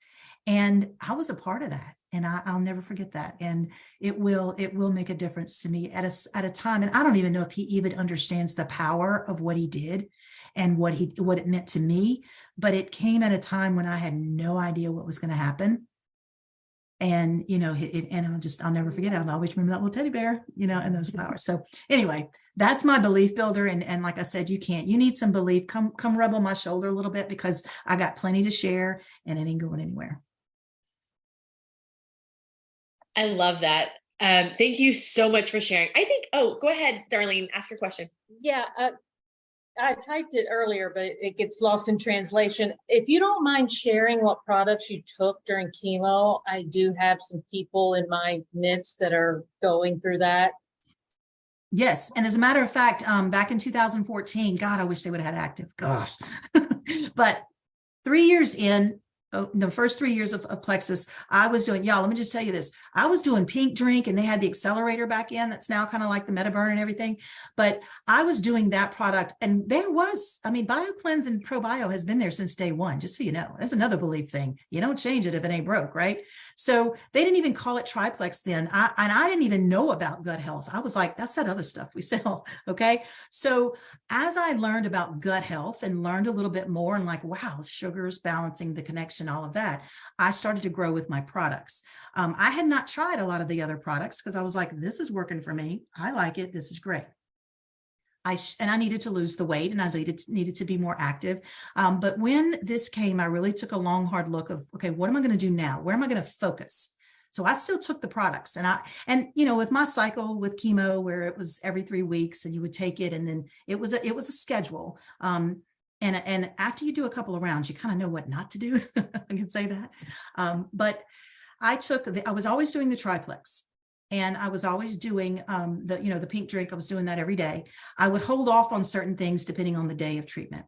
And I was a part of that. And I'll never forget that. And it will make a difference to me at a time. And I don't even know if he even understands the power of what he did and what it meant to me. But it came at a time when I had no idea what was going to happen. And, you know, I'll never forget it. I'll always remember that little teddy bear, you know, and those flowers. So anyway, that's my belief builder. And like I said, you need some belief. Come rub on my shoulder a little bit, because I got plenty to share and it ain't going anywhere. I love that. Thank you so much for sharing. I think, go ahead, Darlene, ask your question. Yeah, I typed it earlier, but it gets lost in translation. If you don't mind sharing what products you took during chemo, I do have some people in my midst that are going through that. Yes. And as a matter of fact, back in 2014, God, I wish they would have had active. Gosh. But 3 years in, the first 3 years of Plexus, I was doing, y'all, let me just tell you this. I was doing Pink Drink and they had the accelerator back in. That's now kind of like the MetaBurn and everything. But I was doing that product. And BioCleanse and ProBio has been there since day one, just so you know. That's another belief thing. You don't change it if it ain't broke, right? So they didn't even call it Triplex then. I didn't even know about gut health. I was like, that's that other stuff we sell. Okay. So as I learned about gut health and learned a little bit more and like, wow, sugars, balancing the connection, all of that, I started to grow with my products. I had not tried a lot of the other products because I was like, this is working for me. I like it. This is great. I needed to lose the weight and I needed to be more active. But when this came, I really took a long, hard look of, okay, what am I going to do now? Where am I going to focus? So I still took the products and you know, with my cycle with chemo, where it was every 3 weeks and you would take it, and then it was a schedule. And after you do a couple of rounds, you kind of know what not to do. I can say that. But I was always doing the triplex. and I was always doing the pink drink. I was doing that every day. I would hold off on certain things depending on the day of treatment.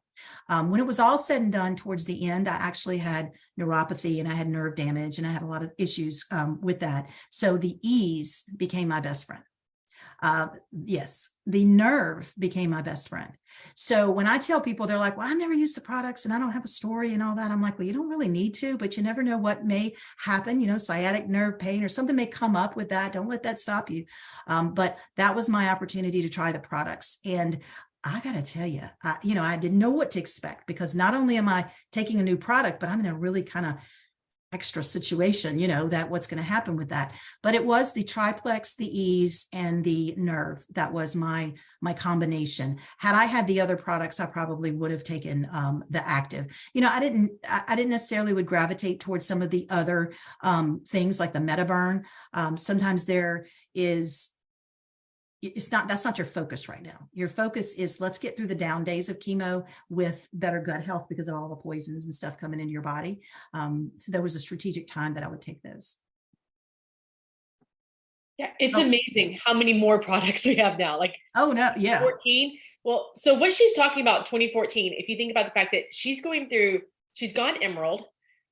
When it was all said and done towards the end, I actually had neuropathy and I had nerve damage and I had a lot of issues with that. So the ease became my best friend. Yes, the nerve became my best friend. So when I tell people, they're like, well, I've never used the products and I don't have a story and all that. I'm like, well, you don't really need to, but you never know what may happen, sciatic nerve pain or something may come up with that. Don't let that stop you. But that was my opportunity to try the products. And I got to tell you, I didn't know what to expect, because not only am I taking a new product, but I'm in a really kind of extra situation, that what's going to happen with that. But it was the triplex, the ease, and the nerve. That was my combination. Had I had the other products, I probably would have taken the active. I didn't necessarily would gravitate towards some of the other things like the MetaBurn. Sometimes there is, that's not your focus right now. Your focus is, let's get through the down days of chemo with better gut health because of all the poisons and stuff coming into your body. So there was a strategic time that I would take those. Yeah, it's amazing how many more products we have now. Like, oh no, yeah. 14. Well, so what she's talking about 2014, if you think about the fact that she's gone Emerald,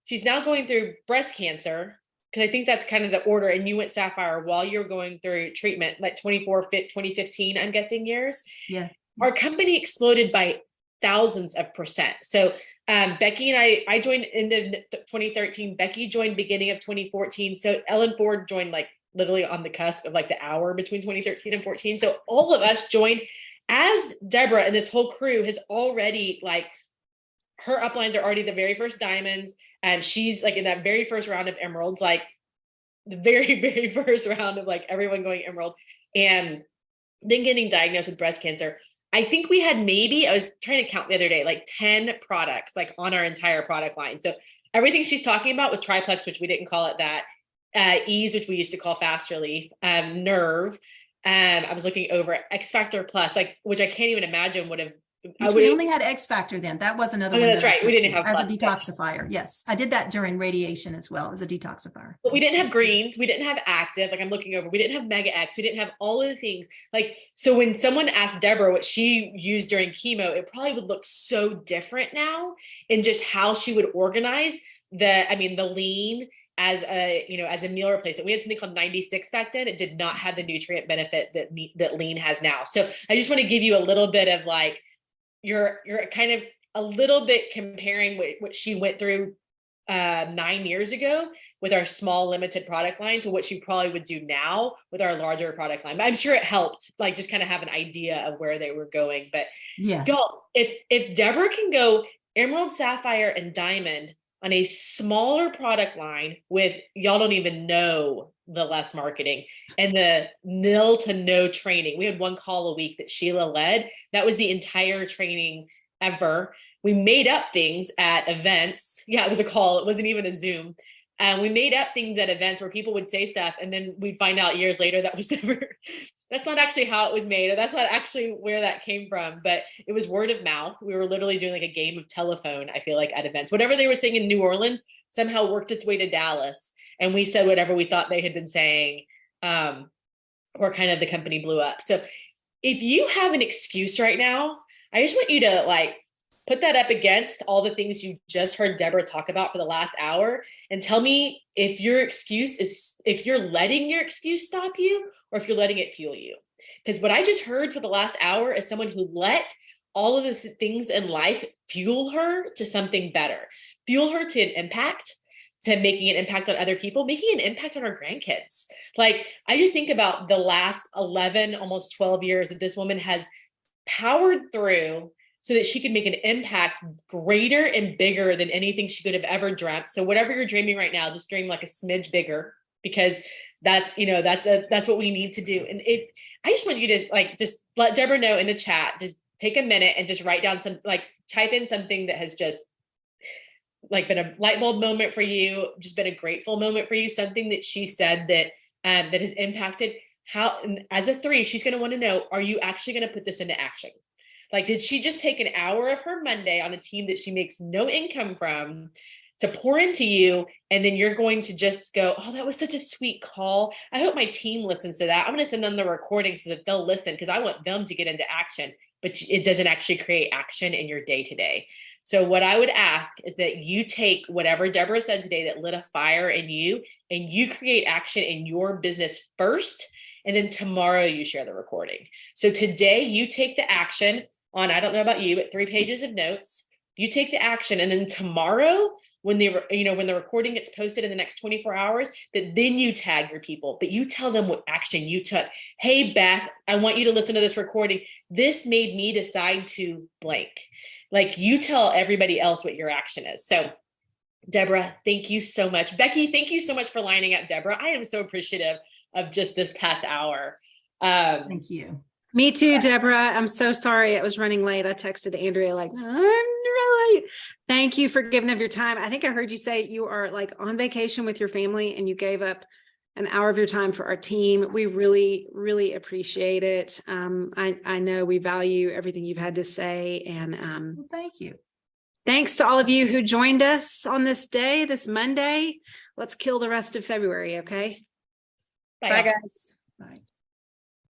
she's now going through breast cancer, because I think that's kind of the order, and you went Sapphire while you were going through treatment, like 2015, I'm guessing years. Yeah. Our company exploded by thousands of %. So Becky and I joined in 2013. Becky joined beginning of 2014. So Ellen Ford joined like literally on the cusp of like the hour between 2013 and 14. So all of us joined as Debra, and this whole crew has already, like, her uplines are already the very first diamonds. And she's like in that very first round of emeralds, like the very, very first round of like everyone going emerald, and then getting diagnosed with breast cancer. I think we had I was trying to count the other day, like 10 products, like on our entire product line. So everything she's talking about with triplex, which we didn't call it that, ease, which we used to call fast relief, nerve. I was looking over X Factor Plus, like, which I can't even imagine would have. We only had X Factor then. That was another one. That's right. We didn't have as a detoxifier. Yes, I did that during radiation as well as a detoxifier. But we didn't have greens. We didn't have active. Like, I'm looking over. We didn't have Mega X. We didn't have all of the things. Like, so when someone asked Debra what she used during chemo, it probably would look so different now in just how she would organize the lean as a meal replacement. We had something called 96 back then. It did not have the nutrient benefit that lean has now. So I just want to give you a little bit of like, you're kind of a little bit comparing what she went through 9 years ago with our small limited product line to what she probably would do now with our larger product line. But I'm sure it helped, like, just kind of have an idea of where they were going. But yeah, y'all, if Debra can go emerald, sapphire, and diamond on a smaller product line with, y'all don't even know, the less marketing and the nil to no training. We had one call a week that Sheila led. That was the entire training ever. We made up things at events. Yeah, it was a call. It wasn't even a Zoom. And we made up things at events where people would say stuff, and then we'd find out years later that's not actually how it was made, or that's not actually where that came from. But it was word of mouth. We were literally doing like a game of telephone, I feel like, at events. Whatever they were saying in New Orleans somehow worked its way to Dallas. And we said whatever we thought they had been saying, or kind of the company blew up. So if you have an excuse right now, I just want you to like put that up against all the things you just heard Debra talk about for the last hour, and tell me if your excuse is, if you're letting your excuse stop you or if you're letting it fuel you. Because what I just heard for the last hour is someone who let all of the things in life fuel her to something better, fuel her to an impact, to making an impact on other people, making an impact on our grandkids. Like, I just think about the last 11, almost 12 years that this woman has powered through so that she could make an impact greater and bigger than anything she could have ever dreamt. So whatever you're dreaming right now, just dream like a smidge bigger, because that's what we need to do. And I just want you to like, just let Debra know in the chat, just take a minute and just write down some, like, type in something that has just like been a light bulb moment for you, just been a grateful moment for you, something that she said that that has impacted how, as a 3, she's going to want to know, are you actually going to put this into action? Like, did she just take an hour of her Monday on a team that she makes no income from to pour into you. And then you're going to just go, oh, that was such a sweet call. I hope my team listens to that. I'm going to send them the recording so that they'll listen, because I want them to get into action, but it doesn't actually create action in your day to day. So what I would ask is that you take whatever Debra said today that lit a fire in you, and you create action in your business first. And then tomorrow you share the recording. So today you take the action on, I don't know about you, but 3 pages of notes. You take the action, and then tomorrow, when the recording gets posted in the next 24 hours, that then you tag your people, but you tell them what action you took. Hey, Beth, I want you to listen to this recording. This made me decide to blank. Like, you tell everybody else what your action is. So Debra, thank you so much. Becky, thank you so much for lining up Debra. I am so appreciative of just this past hour. Thank you. Me too, Debra. I'm so sorry it was running late. I texted Andrea like, I'm really late. Thank you for giving up your time. I think I heard you say you are like on vacation with your family and you gave up an hour of your time for our team. We really, really appreciate it. I know we value everything you've had to say. And Well, thank you. thanks to all of you who joined us on this day, this Monday. Let's kill the rest of February, okay? Bye, Bye guys. Bye.